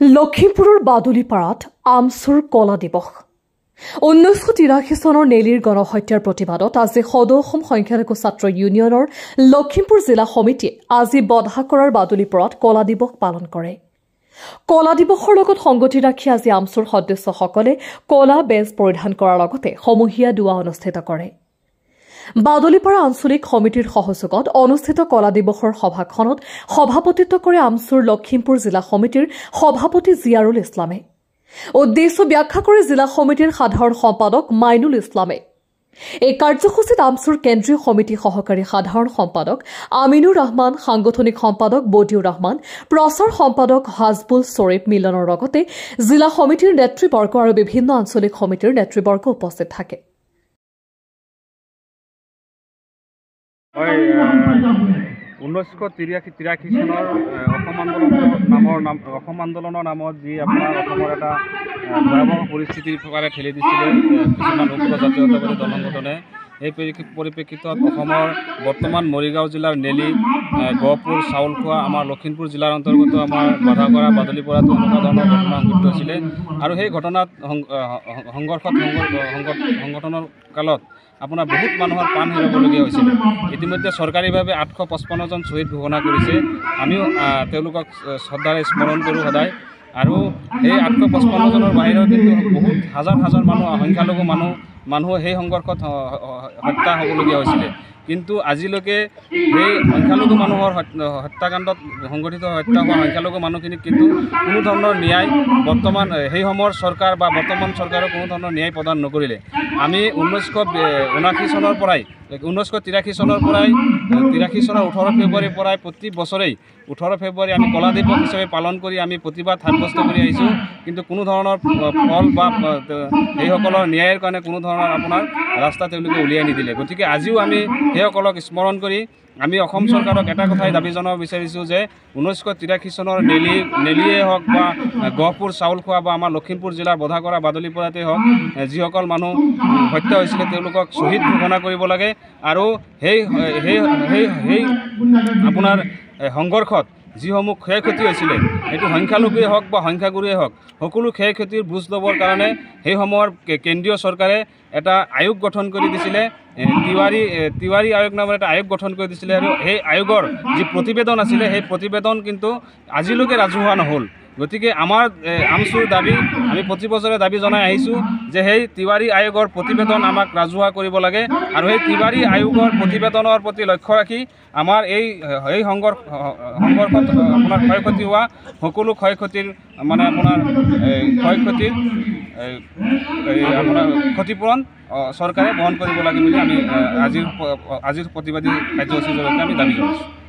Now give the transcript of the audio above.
লখিমপুৰৰ বাদুলিপাৰাত আমচুৰ কলা দিৱস 1983 চনৰ নেলিৰ গণহত্যাৰ প্ৰতিবাদত আজি সদৌ অসম সংখ্যালঘু ছাত্ৰ ইউনিয়নৰ লখিমপুৰ জিলা সমিতিয়ে আজি বধাকৰাৰ বাদুলিপাৰাত কলা দিৱস পালন কৰে। কলা দিৱসৰ লগত সংগতি ৰাখি আজি আমচুৰ সদস্যসকলে কলা বেজ পৰিধান কৰাৰ লগতে সমূহীয়া দুৱা অনুষ্ঠিত কৰে। বাদুলিপাৰা আঞ্চলিক সমিতিৰ সহযোগত অনুষ্ঠিত কলা দিৱসৰ সভাখনত সভাপতিত্ব কৰে আমচুৰ লখিমপুৰ জিলা সমিতিৰ সভাপতি জিয়াৰুল ইছলামে। উদ্দেশ্য ব্যাখ্যা কৰি জিলা সমিতিৰ সাধাৰণ সম্পাদক মাইনুল ইছলামে। এই কাৰ্যসূচীত আমচুৰ কেন্দ্ৰীয় সমিতি সহকাৰী সাধাৰণ সম্পাদক আমিনুৰ ৰহমান, সাংগঠনিক সম্পাদক বদিউৰ ৰহমান, প্ৰচাৰ সম্পাদক হাজবুল শ্বৰীফ মিলনৰ লগতে জিলা সমিতিৰ নেতৃবৰ্গ আৰু বিভিন্ন আঞ্চলিক সমিতিৰ নেতৃবৰ্গ উপস্থিত থাকে। 1983 চনৰ অসম আন্দোলনৰ নামত যি আপোনাৰ অসমৰ এটা ভয়াৱহ পৰিস্থিতিৰ প্ৰকাৰে ঠেলি দিছিলে কিছুমান উগ্ৰ জাতীয়তাবাদী দল সংগঠনে। এই পৰিপ্ৰেক্ষিতত অসমৰ বৰ্তমান মৰিগাঁও জিলাৰ নেলি, গহপুৰ, চাউলখোৱা, আমাৰ লখিমপুৰ জিলাৰ অন্তৰ্গত আমাৰ বধাকৰা, বাদুলিপাৰাতো এনেকুৱা ধৰণৰ ঘটনা সংঘটিত হৈছিলে। আৰু সেই ঘটনাত সংগঠনৰ কালত আপোনাৰ বহুত মানুহৰ প্ৰাণ হেৰুৱাবলগীয়া হৈছিলে। ইতিমধ্যে চৰকাৰীভাৱে 855 জন শ্বহীদ ঘোষণা কৰিছে। আমিও তেওঁলোকক শ্ৰদ্ধাৰে স্মৰণ কৰোঁ সদায়। আৰু সেই 855 জনৰ বাহিৰেও কিন্তু বহুত হাজাৰ সংখ্যালঘু মানুহ সেই সংঘৰ্ষত হত্যা হ'বলগীয়া হৈছিলে। কিন্তু আজিলৈকে সেই সংখ্যালঘু মানুহৰ হত্যাকাণ্ডত সংঘটিত হত্যা হোৱা সংখ্যালঘু মানুহখিনিক কিন্তু কোনো ধৰণৰ ন্যায় বৰ্তমান সেই সময়ৰ চৰকাৰ বা বৰ্তমান চৰকাৰে কোনো ধৰণৰ ন্যায় প্ৰদান নকৰিলে। আমি 1983 চনৰ পৰাই 18 ফেব্ৰুৱাৰীৰ পৰাই প্ৰতি বছৰেই 18 ফেব্ৰুৱাৰী আমি কলা দিৱস হিচাপে পালন কৰি আমি প্ৰতিবাদ সাব্যস্ত কৰি আহিছোঁ। কিন্তু কোনো ধৰণৰ ফল বা সেইসকলৰ ন্যায়ৰ কাৰণে কোনো ধৰণৰ আপোনাৰ ৰাস্তা তেওঁলোকে উলিয়াই নিদিলে। গতিকে আজিও আমি সেইসকলক স্মৰণ কৰি আমি অসম চৰকাৰক এটা কথাই দাবী জনাব বিচাৰিছোঁ যে 1983 চনৰ নেলিয়ে হওক বা গহপুৰ, চাউলখোৱা বা আমাৰ লখিমপুৰ জিলাৰ বধাকৰা, বাদুলিপাৰাতে হওক যিসকল মানুহ হত্যা হৈছিলে তেওঁলোকক শ্বহীদ ঘোষণা কৰিব লাগে। আৰু সেই আপোনাৰ সংঘৰ্ষত যিসমূহ ক্ষয় ক্ষতি হৈছিলে সেইটো সংখ্যালঘুৱে হওক বা সংখ্যাগুৰুৱে হওক সকলো ক্ষয় ক্ষতিৰ বুজ ল'বৰ কাৰণে সেই সময়ৰ কেন্দ্ৰীয় চৰকাৰে এটা আয়োগ গঠন কৰি দিছিলে। তিৱাৰী আয়োগ নামৰ এটা আয়োগ গঠন কৰি দিছিলে। আৰু সেই আয়োগৰ যি প্ৰতিবেদন আছিলে সেই প্ৰতিবেদন কিন্তু আজিলৈকে ৰাজহুৱা নহ'ল। গতিকে আমাৰ আমচুৰ দাবী, আমি প্ৰতি বছৰে দাবী জনাই আহিছোঁ যে সেই তিৱাৰী আয়োগৰ প্ৰতিবেদন আমাক ৰাজহুৱা কৰিব লাগে। আৰু সেই তিৱাৰী আয়োগৰ প্ৰতিবেদনৰ প্ৰতি লক্ষ্য ৰাখি আমাৰ এই সংঘৰ্ষত আপোনাৰ ক্ষয়ক্ষতি হোৱা সকলো ক্ষয়ক্ষতিৰ মানে আপোনাৰ আপোনাৰ ক্ষতিপূৰণ চৰকাৰে বহন কৰিব লাগে বুলি আমি আজিৰ প্ৰতিবাদী কাৰ্যসূচীৰ জৰিয়তে আমি দাবী জনাইছোঁ।